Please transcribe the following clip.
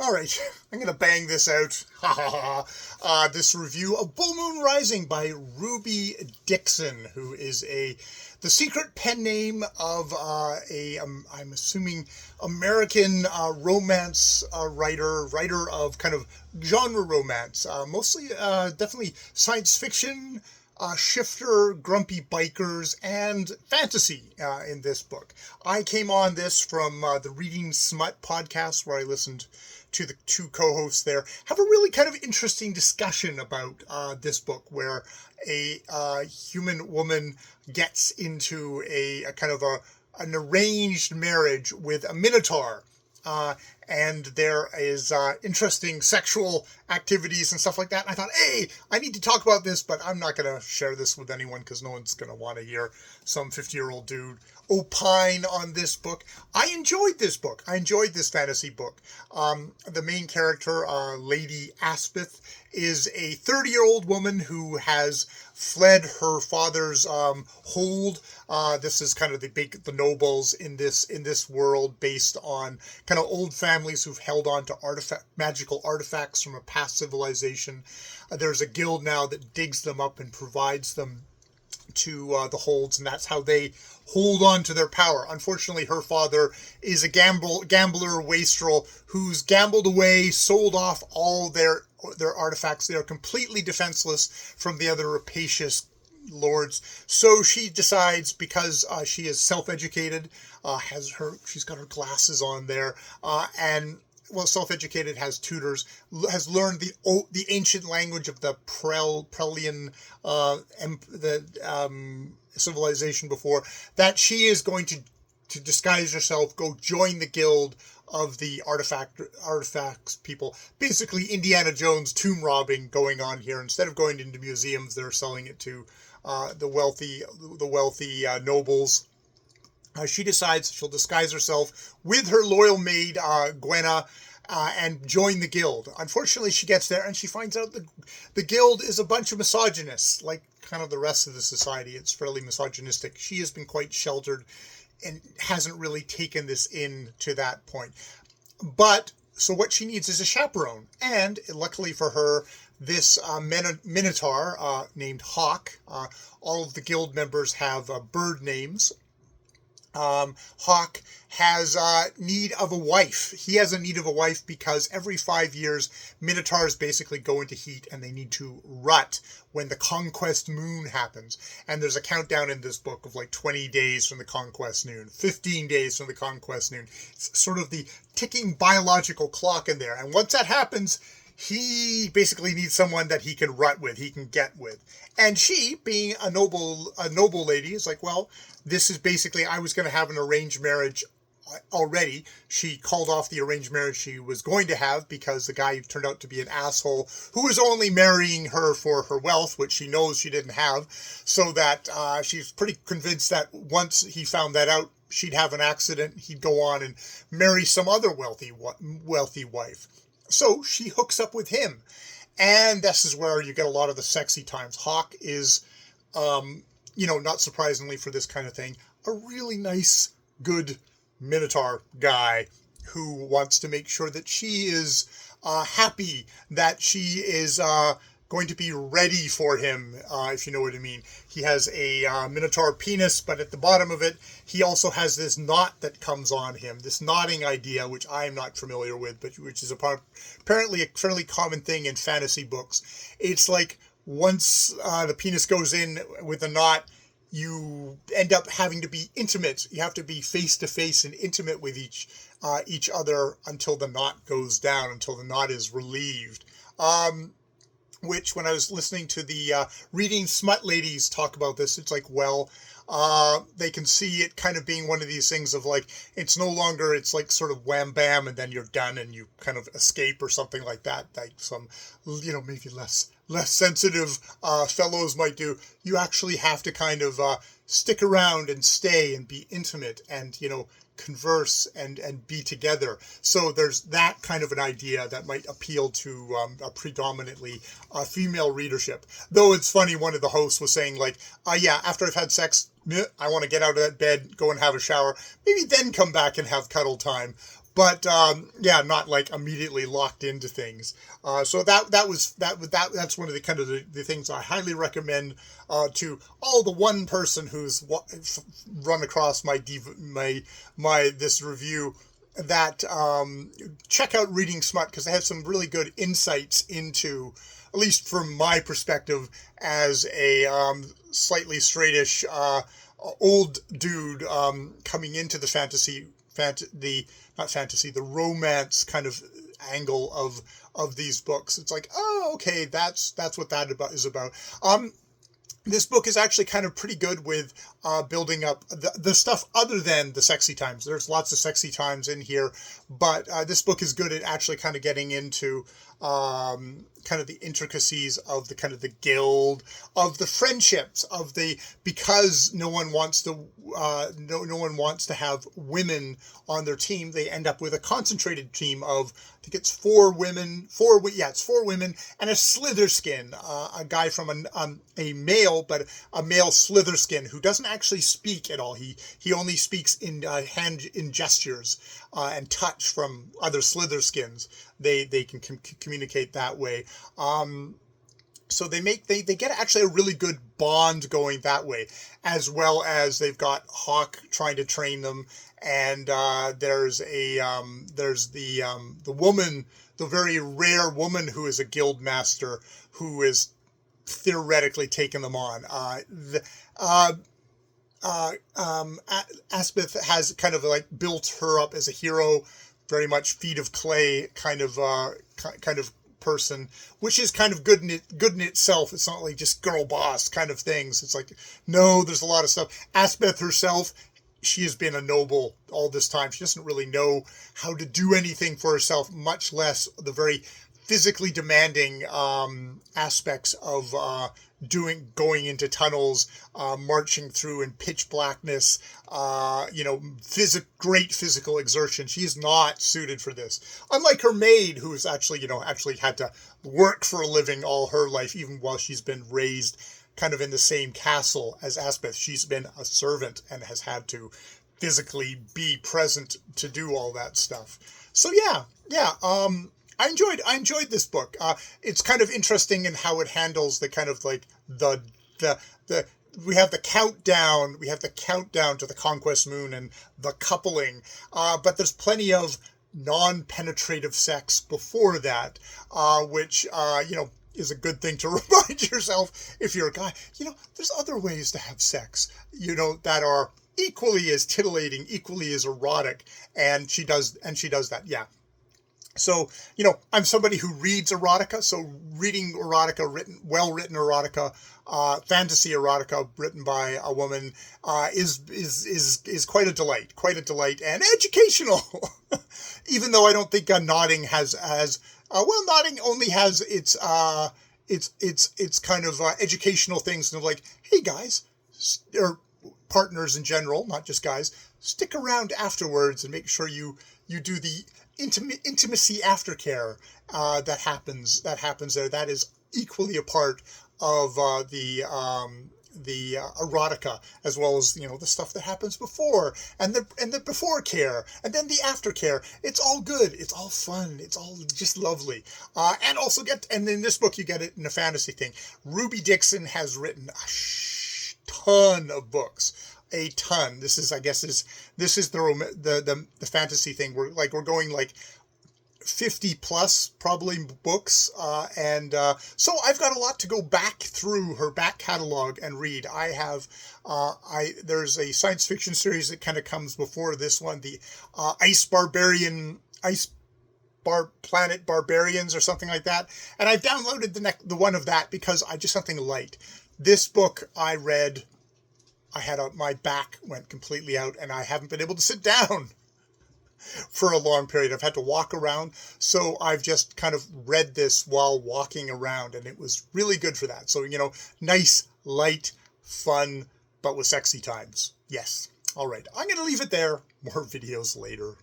All right, I'm going to bang this out. This review of Bll Mn Rsng by Ruby Dixon, who is the secret pen name of I'm assuming, American romance writer of kind of genre romance, mostly definitely science fiction, shifter, grumpy bikers, and fantasy in this book. I came on this from the Reading Smut podcast, where I listened to the two co-hosts there have a really kind of interesting discussion about this book, where a human woman gets into a kind of an arranged marriage with a minotaur. And there is interesting sexual activities and stuff like that. And I thought, hey, I need to talk about this, but I'm not going to share this with anyone because no one's going to want to hear some 50-year-old dude opine on this book. I enjoyed this book. I enjoyed this fantasy book. The main character, Lady Aspith, is a 30-year-old woman who has fled her father's hold. This is kind of the nobles in this world, based on kind of old families who've held on to magical artifacts from a past civilization. There's a guild now that digs them up and provides them to the holds, and that's how they hold on to their power. Unfortunately, her father is a gambler wastrel who's gambled away, sold off all their artifacts. They are completely defenseless from the other rapacious lords. So she decides, because she is self-educated, she's got her glasses on there, and self-educated, has tutors, has learned the ancient language of the Prelian civilization before, that she is going to disguise herself, go join the guild of the artifacts people. Basically, Indiana Jones tomb robbing going on here. Instead of going into museums, they're selling it to the wealthy nobles. She decides she'll disguise herself with her loyal maid, Gwenna, and join the guild. Unfortunately, she gets there and she finds out the guild is a bunch of misogynists, like kind of the rest of the society. It's fairly misogynistic. She has been quite sheltered and hasn't really taken this in to that point. So what she needs is a chaperone. And luckily for her, this minotaur named Hawk, all of the guild members have bird names. Hawk has need of a wife. He has a need of a wife because every 5 years, minotaurs basically go into heat and they need to rut when the conquest moon happens. And there's a countdown in this book of like 20 days from the conquest moon, 15 days from the conquest moon. It's sort of the ticking biological clock in there. And once that happens, he basically needs someone that he can rut with, he can get with. And she, being a noble lady, is like, well, this is basically, I was going to have an arranged marriage already. She called off the arranged marriage she was going to have because the guy turned out to be an asshole who was only marrying her for her wealth, which she knows she didn't have. So that she's pretty convinced that once he found that out, she'd have an accident, he'd go on and marry some other wealthy wife. So she hooks up with him. And this is where you get a lot of the sexy times. Hawk is, not surprisingly for this kind of thing, a really nice, good minotaur guy who wants to make sure that she is happy, that she is going to be ready for him, if you know what I mean. He has a minotaur penis, but at the bottom of it, he also has this knot that comes on him, this knotting idea, which I am not familiar with, but which is apparently a fairly common thing in fantasy books. It's like once the penis goes in with a knot, you end up having to be intimate. You have to be face to face and intimate with each other until the knot goes down, until the knot is relieved. Which, when I was listening to the Reading Smut ladies talk about this, it's like, well, they can see it kind of being one of these things of like, it's no longer, it's like sort of wham bam and then you're done and you kind of escape or something like that, like some, maybe less sensitive fellows might do. You actually have to kind of stick around and stay and be intimate and, converse and be together. So there's that kind of an idea that might appeal to a predominantly female readership. Though it's funny, one of the hosts was saying like, after I've had sex, I want to get out of that bed, go and have a shower, maybe then come back and have cuddle time. but yeah, not like immediately locked into things. So that's one of the kind of the things I highly recommend to all the one person who's run across my this review, that check out Reading Smut, because they have some really good insights into, at least from my perspective as a slightly straightish old dude coming into the the romance kind of angle of these books. It's like, oh, okay, that's what that is about. This book is actually kind of pretty good with building up the stuff other than the sexy times. There's lots of sexy times in here, but this book is good at actually kind of getting into kind of the intricacies of the kind of the guild, of the friendships, of the, because no one wants to no one wants to have women on their team. They end up with a concentrated team of, I think it's four women and a Slitherskin, a guy from a male, but a male Slitherskin who doesn't actually speak at all. He only speaks in gestures and touch from other Slitherskins. They can communicate that way. So they get actually a really good bond going that way, as well as they've got Hawk trying to train them, and there's the woman, the very rare woman who is a guild master, who is theoretically taking them on. Aspeth has kind of like built her up as a hero, very much feet of clay kind of person, which is kind of good in itself. It's not like just girl boss kind of things. It's like, no, there's a lot of stuff. Aspeth herself, she has been a noble all this time. She doesn't really know how to do anything for herself, much less the very physically demanding aspects of going into tunnels, marching through in pitch blackness, great physical exertion. She's not suited for this. Unlike her maid, who's actually had to work for a living all her life, even while she's been raised kind of in the same castle as Aspeth. She's been a servant and has had to physically be present to do all that stuff. So yeah. I enjoyed this book. It's kind of interesting in how it handles the kind of like we have the countdown to the Conquest Moon and the coupling, but there's plenty of non-penetrative sex before that, which is a good thing to remind yourself if you're a guy. There's other ways to have sex, that are equally as titillating, equally as erotic, and she does that. Yeah. So, I'm somebody who reads erotica, so reading erotica, well-written erotica, fantasy erotica written by a woman, is quite a delight, and educational. Even though I don't think Nodding Nodding only has its kind of educational things, and like, hey guys, or partners in general, not just guys, stick around afterwards and make sure you do the intimacy aftercare that happens there. That is equally a part of the erotica, as well as the stuff that happens before, and the before care, and then the aftercare. It's all good. It's all fun. It's all just lovely. And in this book you get it in a fantasy thing. Ruby Dixon has written a ton of books. A ton. This is the fantasy thing. We're going like 50 plus probably books, and so I've got a lot to go back through her back catalog and read. There's a science fiction series that kind of comes before this one, the Planet Barbarians or something like that, and I've downloaded the one of that because I just something light. This book I read, my back went completely out, and I haven't been able to sit down for a long period. I've had to walk around, so I've just kind of read this while walking around, and it was really good for that. So, nice, light, fun, but with sexy times. Yes. All right. I'm going to leave it there. More videos later.